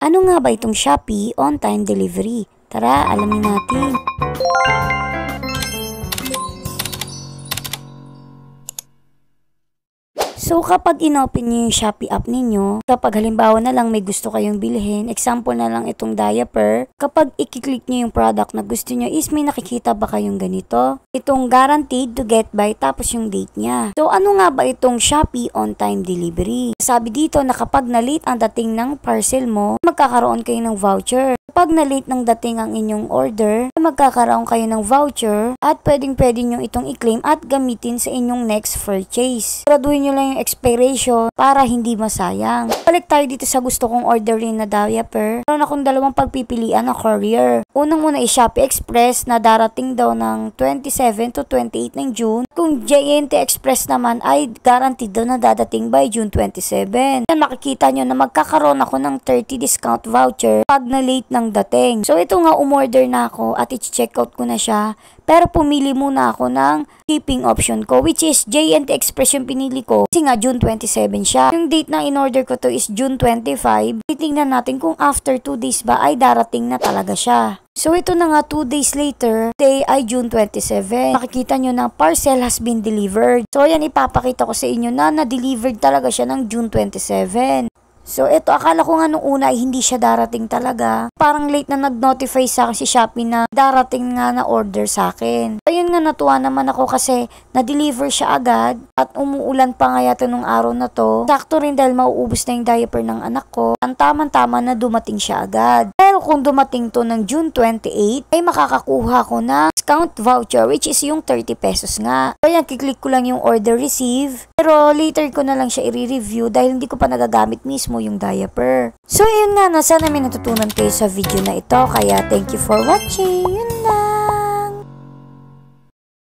Ano nga ba itong Shopee on-time delivery? Tara, alamin natin. So kapag inopen nyo yung Shopee app ninyo, kapag halimbawa na lang may gusto kayong bilhin, example na lang itong diaper, kapag i-click nyo yung product na gusto nyo is may nakikita ba kayong ganito? Itong guaranteed to get by tapos yung date niya. So ano nga ba itong Shopee on-time delivery? Sabi dito na kapag na-late ang dating ng parcel mo, magkakaroon kayo ng voucher. Kapag na-late ng dating ang inyong order, magkakaroon kayo ng voucher at pwedeng-pwede nyo itong i-claim at gamitin sa inyong next purchase. Graduhin nyo lang yung expiration para hindi masayang. Balik tayo dito sa gusto kong orderin na diaper. Meron akong dalawang pagpipilian na courier. Unang-una is Shopee Express na darating daw ng 27 to 28 ng June. Kung JNT Express naman ay guaranteed daw na dadating by June 27. Yan makikita nyo na magkakaroon ako ng 30 discount voucher pag na-late ng dating. So ito nga umorder na ako at i-checkout ko na siya. Pero pumili muna ako ng shipping option ko which is JNT Express yung pinili ko kasi nga June 27 siya. Yung date na in-order ko to is June 25. Titingnan natin kung after 2 days ba ay darating na talaga siya. So ito na nga 2 days later, day ay June 27. Makikita nyo na parcel has been delivered. So yan ipapakita ko sa inyo na na-delivered talaga siya ng June 27. So ito, akala ko nga nung una ay hindi siya darating talaga. Parang late na nag-notify sa akin si Shopee na darating nga na order sa akin. Ayun nga, natuwa naman ako kasi na-deliver siya agad at umuulan pa nga yata nung araw na to. Sakto rin dahil mauubos na yung diaper ng anak ko. Ang tama-tama na dumating siya agad. Pero kung dumating to ng June 28 ay makakakuha ko na discount voucher which is yung 30 pesos nga. So yan, kiklik ko lang yung order receive. Pero later ko na lang siya i-review dahil hindi ko pa nagagamit mismo yung diaper. So yun nga, sana may natutunan kayo sa video na ito. Kaya thank you for watching. Yun na.